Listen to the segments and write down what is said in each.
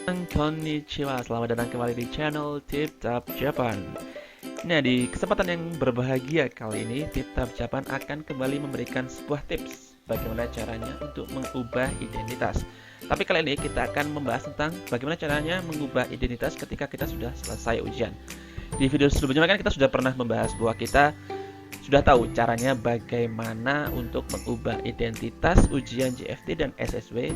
Konnichiwa, selamat datang kembali di channel Tip Tap Japan. Nah, di kesempatan yang berbahagia kali ini, Tip Tap Japan akan kembali memberikan sebuah tips bagaimana caranya untuk mengubah identitas. Tapi kali ini kita akan membahas tentang bagaimana caranya mengubah identitas ketika kita sudah selesai ujian. Di video sebelumnya kan kita sudah pernah membahas bahwa kita sudah tahu caranya bagaimana untuk mengubah identitas ujian JFT dan SSW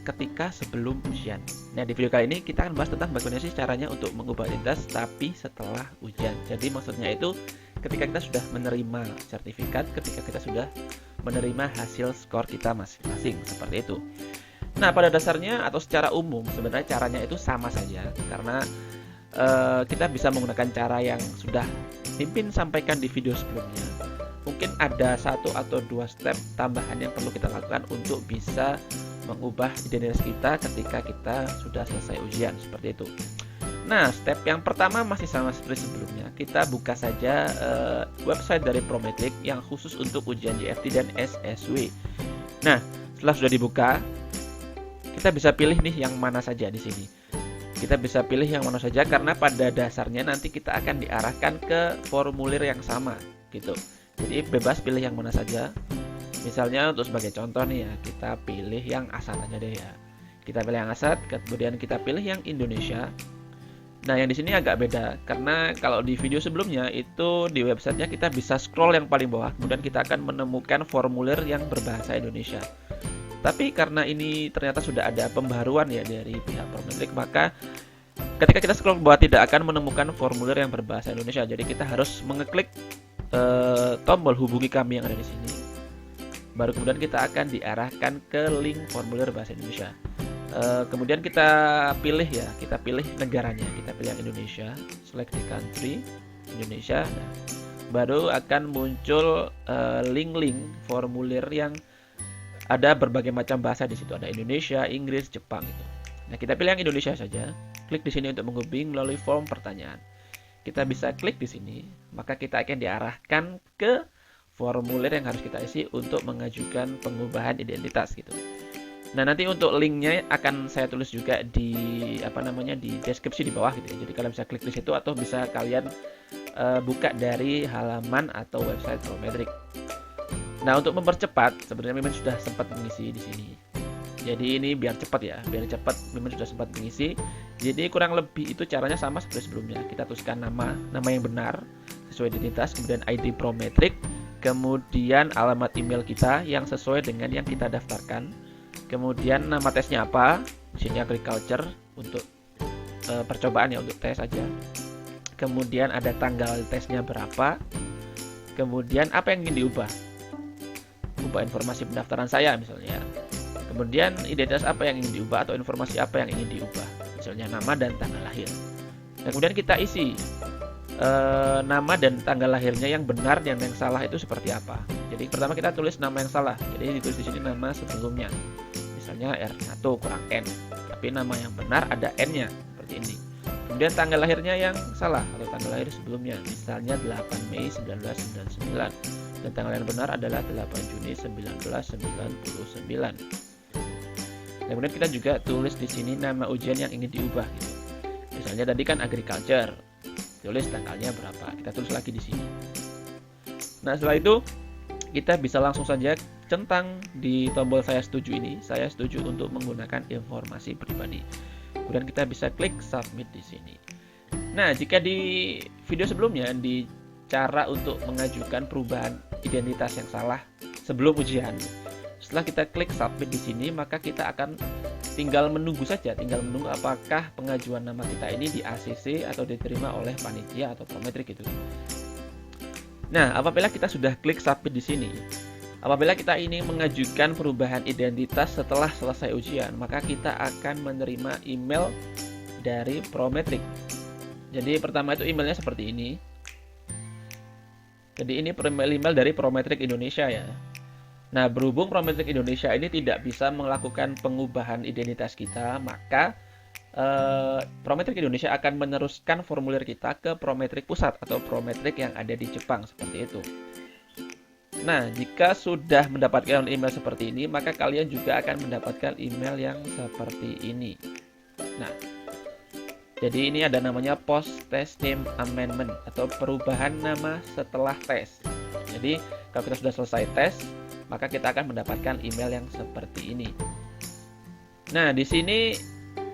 ketika sebelum ujian. Nah, di video kali ini kita akan bahas tentang bagaimana sih caranya untuk mengubah identitas tapi setelah ujian. Jadi maksudnya itu ketika kita sudah menerima sertifikat, ketika kita sudah menerima hasil skor kita masing-masing, seperti itu. Nah, pada dasarnya atau secara umum sebenarnya caranya itu sama saja karena kita bisa menggunakan cara yang sudah Mimpin sampaikan di video sebelumnya. Mungkin ada satu atau dua step tambahan yang perlu kita lakukan untuk bisa mengubah identitas kita ketika kita sudah selesai ujian, seperti itu. Nah, step yang pertama masih sama seperti sebelumnya. Kita buka saja website dari Prometric yang khusus untuk ujian JFT dan SSW. Nah, setelah sudah dibuka, kita bisa pilih nih yang mana saja di sini. Kita bisa pilih yang mana saja karena pada dasarnya nanti kita akan diarahkan ke formulir yang sama, gitu. Jadi bebas pilih yang mana saja. Misalnya untuk sebagai contoh nih ya, kita pilih yang ASAT aja deh ya. Kita pilih yang ASAT, kemudian kita pilih yang Indonesia. Nah, yang di sini agak beda karena kalau di video sebelumnya itu di websitenya kita bisa scroll yang paling bawah, kemudian kita akan menemukan formulir yang berbahasa Indonesia. Tapi karena ini ternyata sudah ada pembaruan ya dari pihak Prometric, maka ketika kita scroll ke bawah tidak akan menemukan formulir yang berbahasa Indonesia. Jadi kita harus mengeklik tombol hubungi kami yang ada di sini. Baru kemudian kita akan diarahkan ke link formulir bahasa Indonesia. Kemudian kita pilih ya, kita pilih negaranya, kita pilih yang Indonesia, select the country, Indonesia. Baru akan muncul link-link formulir yang ada berbagai macam bahasa di situ. Ada Indonesia, Inggris, Jepang gitu. Nah, kita pilih yang Indonesia saja. Klik di sini untuk menghubungi melalui form pertanyaan. Kita bisa klik di sini, maka kita akan diarahkan ke formulir yang harus kita isi untuk mengajukan pengubahan identitas gitu. Nah, nanti untuk linknya akan saya tulis juga di di deskripsi di bawah gitu ya. Jadi kalian bisa klik di situ atau bisa kalian buka dari halaman atau website Prometric. Nah, untuk mempercepat sebenarnya Mimin sudah sempat mengisi di sini. Jadi ini biar cepat ya, biar cepat Mimin sudah sempat mengisi. Jadi kurang lebih itu caranya sama seperti sebelumnya. Kita tuliskan nama yang benar sesuai identitas, kemudian ID Prometric, kemudian alamat email kita yang sesuai dengan yang kita daftarkan. Kemudian nama tesnya apa? Di sini agriculture untuk percobaan ya, untuk tes saja. Kemudian ada tanggal tesnya berapa. Kemudian apa yang ingin diubah? Ubah informasi pendaftaran saya misalnya. Kemudian identitas apa yang ingin diubah atau informasi apa yang ingin diubah, misalnya nama dan tanggal lahir. Nah, kemudian kita isi nama dan tanggal lahirnya yang benar dan yang salah itu seperti apa. Jadi pertama kita tulis nama yang salah. Jadi ditulis di sini nama sebelumnya. Misalnya R1 kurang N. Tapi nama yang benar ada N-nya seperti ini. Kemudian tanggal lahirnya yang salah atau tanggal lahir sebelumnya, misalnya 8 Mei 1999. Dan tanggal yang benar adalah 8 Juni 1999. Kemudian kita juga tulis di sini nama ujian yang ingin diubah gitu. Misalnya tadi kan agriculture. Tulis tanggalnya berapa. Kita tulis lagi di sini. Nah, setelah itu kita bisa langsung saja centang di tombol saya setuju ini. Saya setuju untuk menggunakan informasi pribadi. Kemudian kita bisa klik submit di sini. Nah, jika di video sebelumnya di cara untuk mengajukan perubahan identitas yang salah sebelum ujian, setelah kita klik submit di sini, maka kita akan tinggal menunggu saja, tinggal menunggu apakah pengajuan nama kita ini di ACC atau diterima oleh panitia atau Prometric gitu. Nah, apabila kita sudah klik submit di sini, apabila kita ini mengajukan perubahan identitas setelah selesai ujian, maka kita akan menerima email dari Prometric. Jadi pertama itu emailnya seperti ini. Jadi ini email dari Prometric Indonesia ya. Nah, berhubung Prometric Indonesia ini tidak bisa melakukan pengubahan identitas kita, maka Prometric Indonesia akan meneruskan formulir kita ke Prometric Pusat atau Prometric yang ada di Jepang, seperti itu. Nah, jika sudah mendapatkan email seperti ini, maka kalian juga akan mendapatkan email yang seperti ini. Nah, jadi ini ada namanya post test name amendment atau perubahan nama setelah tes. Jadi kalau kita sudah selesai tes, maka kita akan mendapatkan email yang seperti ini. Nah, di sini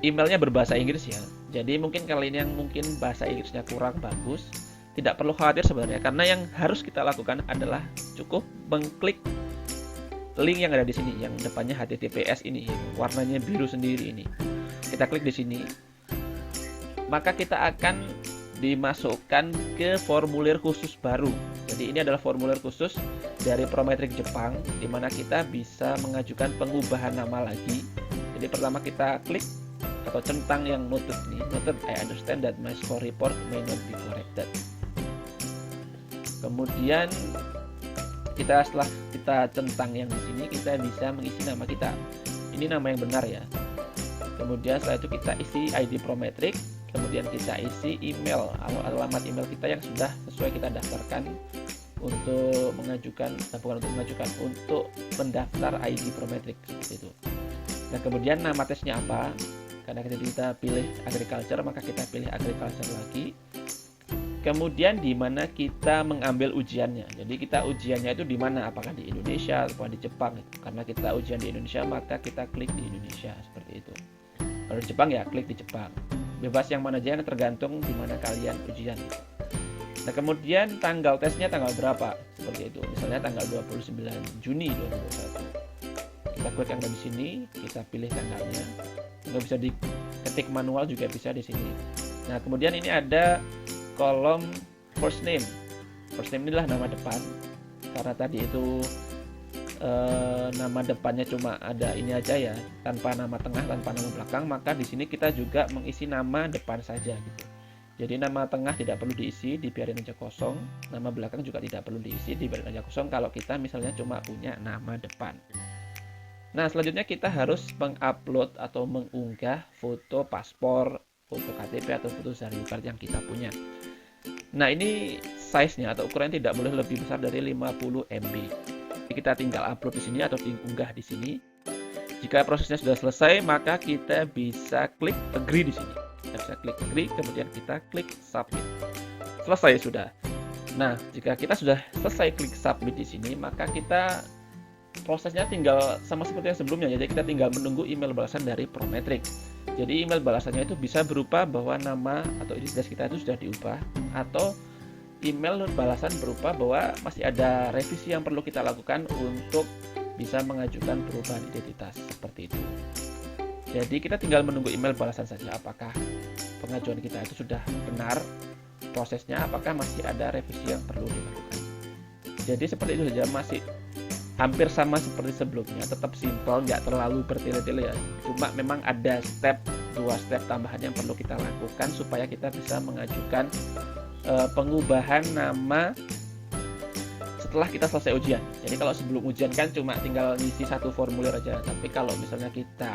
emailnya berbahasa Inggris ya. Jadi mungkin kalian yang mungkin bahasa Inggrisnya kurang bagus, tidak perlu khawatir sebenarnya, karena yang harus kita lakukan adalah cukup mengklik link yang ada di sini, yang depannya HTTPS ini, warnanya biru sendiri ini. Kita klik di sini, maka kita akan dimasukkan ke formulir khusus baru. Jadi ini adalah formulir khusus dari Prometric Jepang, di mana kita bisa mengajukan pengubahan nama lagi. Jadi pertama kita klik atau centang yang noted nih, noted I understand that my score report may not be corrected. Kemudian setelah kita centang yang di sini, kita bisa mengisi nama kita. Ini nama yang benar ya. Kemudian setelah itu kita isi ID Prometric, kemudian kita isi email atau alamat email kita yang sudah sesuai kita daftarkan untuk mengajukan, untuk mendaftar ID Prometric seperti itu. Nah, kemudian nama tesnya apa? Karena kita pilih agriculture, maka kita pilih agriculture lagi. Kemudian di mana kita mengambil ujiannya. Jadi kita ujiannya itu di mana? Apakah di Indonesia atau di Jepang? Karena kita ujian di Indonesia, maka kita klik di Indonesia seperti itu. Kalau di Jepang ya klik di Jepang. Bebas yang mana aja, tergantung di mana kalian ujian. Nah, kemudian tanggal tesnya tanggal berapa? Seperti itu. Misalnya tanggal 29 Juni 2021. Kita klik yang ada di sini, kita pilih tanggalnya. Nggak bisa diketik manual juga bisa di sini. Nah, kemudian ini ada kolom first name. First name inilah nama depan. Karena tadi itu nama depannya cuma ada ini aja ya, tanpa nama tengah, tanpa nama belakang, maka di sini kita juga mengisi nama depan saja gitu. Jadi nama tengah tidak perlu diisi, dibiarin aja kosong. Nama belakang juga tidak perlu diisi, dibiarin aja kosong kalau kita misalnya cuma punya nama depan. Nah, selanjutnya kita harus mengupload atau mengunggah foto paspor, foto KTP atau foto Zarifat yang kita punya. Nah, ini size-nya atau ukurannya tidak boleh lebih besar dari 50 MB. Jadi kita tinggal upload di sini atau diunggah di sini. Jika prosesnya sudah selesai, maka kita bisa klik agree di sini. Kita bisa klik agree, kemudian kita klik submit. Selesai sudah. Nah, jika kita sudah selesai klik submit di sini, maka kita prosesnya tinggal sama seperti yang sebelumnya. Jadi kita tinggal menunggu email balasan dari Prometric. Jadi email balasannya itu bisa berupa bahwa nama atau identitas kita itu sudah diubah, atau email balasan berupa bahwa masih ada revisi yang perlu kita lakukan untuk bisa mengajukan perubahan identitas seperti itu. Jadi kita tinggal menunggu email balasan saja, apakah pengajuan kita itu sudah benar prosesnya, apakah masih ada revisi yang perlu dilakukan. Jadi seperti itu saja, masih hampir sama seperti sebelumnya, tetap simple, nggak terlalu bertele-tele ya. Cuma memang ada dua step tambahan yang perlu kita lakukan supaya kita bisa mengajukan pengubahan nama setelah kita selesai ujian. Jadi kalau sebelum ujian kan cuma tinggal ngisi satu formulir aja. Tapi kalau misalnya kita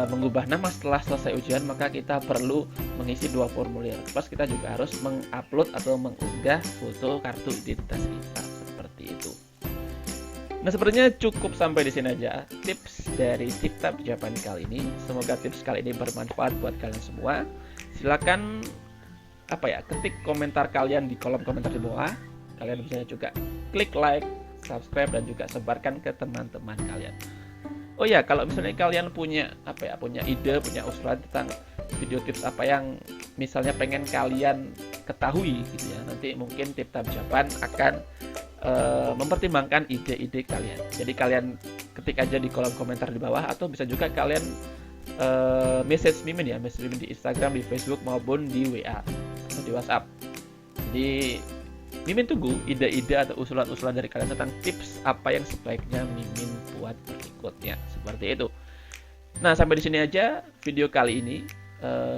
mengubah nama setelah selesai ujian, maka kita perlu mengisi dua formulir. Plus kita juga harus mengupload atau mengunggah foto kartu identitas kita seperti itu. Nah, sepertinya cukup sampai di sini aja tips dari TipTap Japan kali ini. Semoga tips kali ini bermanfaat buat kalian semua. Silakan ketik komentar kalian di kolom komentar di bawah. Kalian bisa juga klik like, subscribe, dan juga sebarkan ke teman-teman kalian. Oh ya, kalau misalnya kalian punya ide, punya usulan tentang video tips apa yang misalnya pengen kalian ketahui gitu ya, nanti mungkin TipTap Japan akan mempertimbangkan ide-ide kalian. Jadi kalian ketik aja di kolom komentar di bawah, atau bisa juga kalian message Mimin di Instagram, di Facebook, maupun di WA atau di WhatsApp. Jadi Mimin tunggu ide-ide atau usulan-usulan dari kalian tentang tips apa yang sebaiknya Mimin buat berikutnya, seperti itu. Nah, sampai di sini aja video kali ini.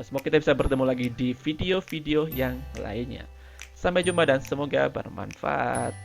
Semoga kita bisa bertemu lagi di video-video yang lainnya. Sampai jumpa dan semoga bermanfaat.